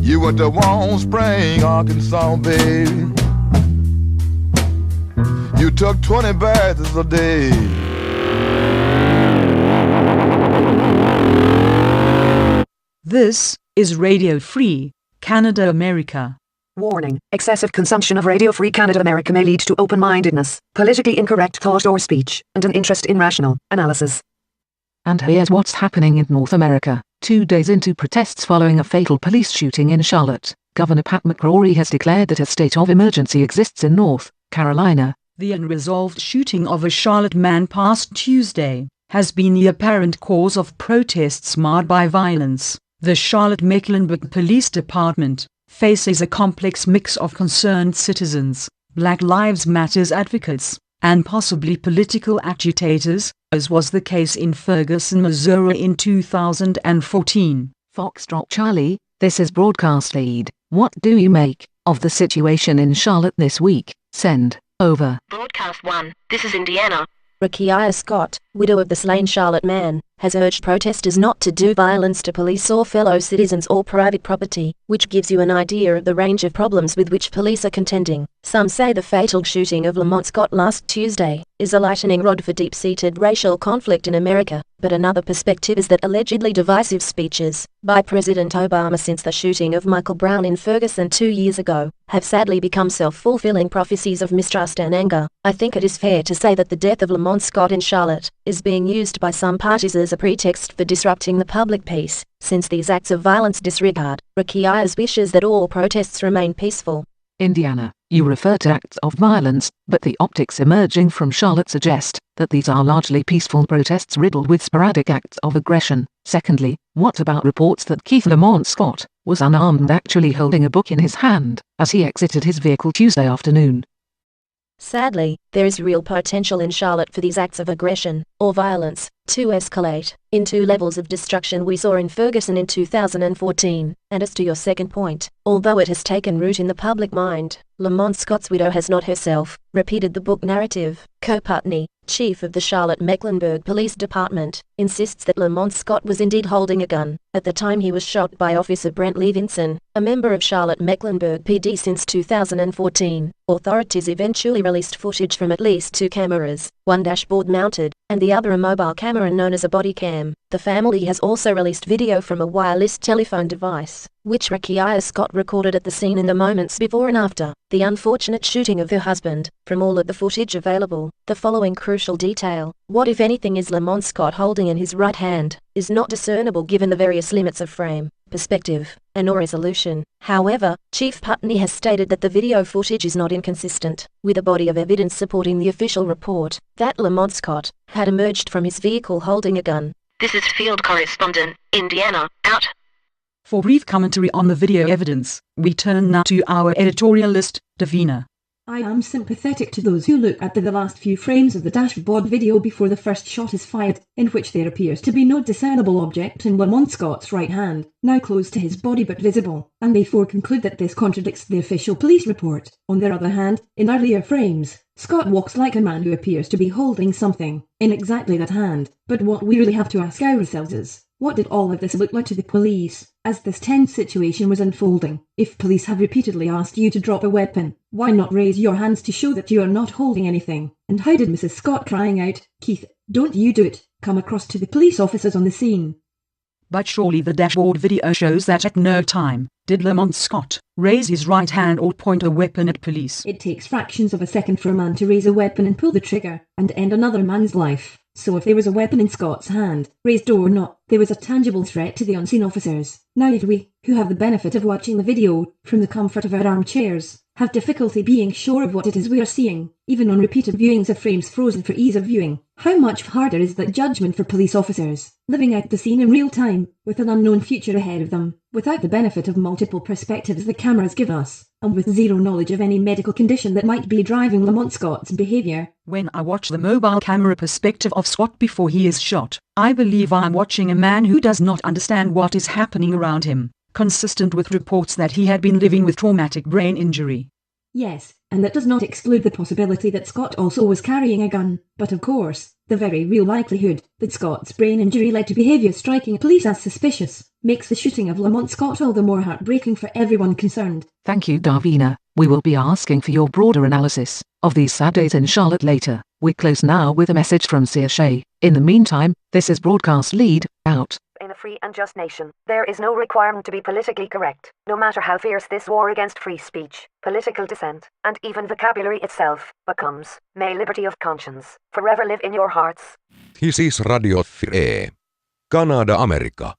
You went to Warm Spring, Arkansas, baby. You took 20 baths a day. This is Radio Free Canada America. Warning: excessive consumption of Radio Free Canada America may lead to open-mindedness, politically incorrect thought or speech, and an interest in rational analysis. And here's what's happening in North America. 2 days into protests following a fatal police shooting in Charlotte, Governor Pat McCrory has declared that a state of emergency exists in North Carolina. The unresolved shooting of a Charlotte man past Tuesday has been the apparent cause of protests marred by violence. The Charlotte-Mecklenburg Police Department faces a complex mix of concerned citizens, Black Lives Matter advocates, and possibly political agitators, as was the case in Ferguson, Missouri in 2014. Foxtrot Charlie, this is Broadcast Lead. What do you make of the situation in Charlotte this week? Send over. Broadcast 1, this is Indiana. Rakiya Scott, widow of the slain Charlotte man, has urged protesters not to do violence to police or fellow citizens or private property, which gives you an idea of the range of problems with which police are contending. Some say the fatal shooting of Lamont Scott last Tuesday is a lightning rod for deep-seated racial conflict in America, but another perspective is that allegedly divisive speeches by President Obama since the shooting of Michael Brown in Ferguson 2 years ago have sadly become self-fulfilling prophecies of mistrust and anger. I think it is fair to say that the death of Lamont Scott in Charlotte is being used by some parties as a pretext for disrupting the public peace, since these acts of violence disregard Rakiya's wishes that all protests remain peaceful. Indiana, you refer to acts of violence, but the optics emerging from Charlotte suggest that these are largely peaceful protests riddled with sporadic acts of aggression. Secondly, what about reports that Keith Lamont Scott was unarmed, actually holding a book in his hand as he exited his vehicle Tuesday afternoon? Sadly, there is real potential in Charlotte for these acts of aggression, or violence, to escalate into levels of destruction we saw in Ferguson in 2014. And as to your second point, although it has taken root in the public mind, Lamont Scott's widow has not herself repeated the book narrative. Kurt Putney, chief of the Charlotte-Mecklenburg Police Department, insists that Lamont Scott was indeed holding a gun at the time he was shot by Officer Brent Levinson, a member of Charlotte-Mecklenburg PD since 2014. Authorities eventually released footage from at least 2 cameras, one dashboard mounted, and the other a mobile camera known as a body cam. The family has also released video from a wireless telephone device, which Rakiya Scott recorded at the scene in the moments before and after the unfortunate shooting of her husband. From all of the footage available, the following crucial detail: what if anything is Lamont Scott holding in his right hand, is not discernible given the various limits of frame, perspective, and or resolution. However, Chief Putney has stated that the video footage is not inconsistent with a body of evidence supporting the official report that Lamont Scott had emerged from his vehicle holding a gun. This is Field Correspondent, Indiana, out. For brief commentary on the video evidence, we turn now to our editorialist, Davina. I am sympathetic to those who look at the last few frames of the dashboard video before the first shot is fired, in which there appears to be no discernible object in Lamont Scott's right hand, now close to his body but visible, and therefore conclude that this contradicts the official police report. On the other hand, in earlier frames, Scott walks like a man who appears to be holding something in exactly that hand. But what we really have to ask ourselves is, what did all of this look like to the police as this tense situation was unfolding? If police have repeatedly asked you to drop a weapon, why not raise your hands to show that you are not holding anything? And how did Mrs. Scott crying out, "Keith, don't you do it," come across to the police officers on the scene? But surely the dashboard video shows that at no time did Lamont Scott raise his right hand or point a weapon at police. It takes fractions of a second for a man to raise a weapon and pull the trigger and end another man's life. So if there was a weapon in Scott's hand, raised or not, there was a tangible threat to the unseen officers. Now if we, who have the benefit of watching the video from the comfort of our armchairs, have difficulty being sure of what it is we are seeing, even on repeated viewings of frames frozen for ease of viewing, how much harder is that judgment for police officers, living out the scene in real time, with an unknown future ahead of them, without the benefit of multiple perspectives the cameras give us, and with zero knowledge of any medical condition that might be driving Lamont Scott's behavior? When I watch the mobile camera perspective of Scott before he is shot, I believe I am watching a man who does not understand what is happening around him, consistent with reports that he had been living with traumatic brain injury. Yes, and that does not exclude the possibility that Scott also was carrying a gun. But of course, the very real likelihood that Scott's brain injury led to behaviour striking police as suspicious makes the shooting of Lamont Scott all the more heartbreaking for everyone concerned. Thank you, Davina. We will be asking for your broader analysis of these sad days in Charlotte later. We close now with a message from Sept. In the meantime, this is Broadcast Lead, out. In a free and just nation, there is no requirement to be politically correct, no matter how fierce this war against free speech, political dissent, and even vocabulary itself becomes. May liberty of conscience forever live in your hearts. This is Radio Free. Kanada, Amerika.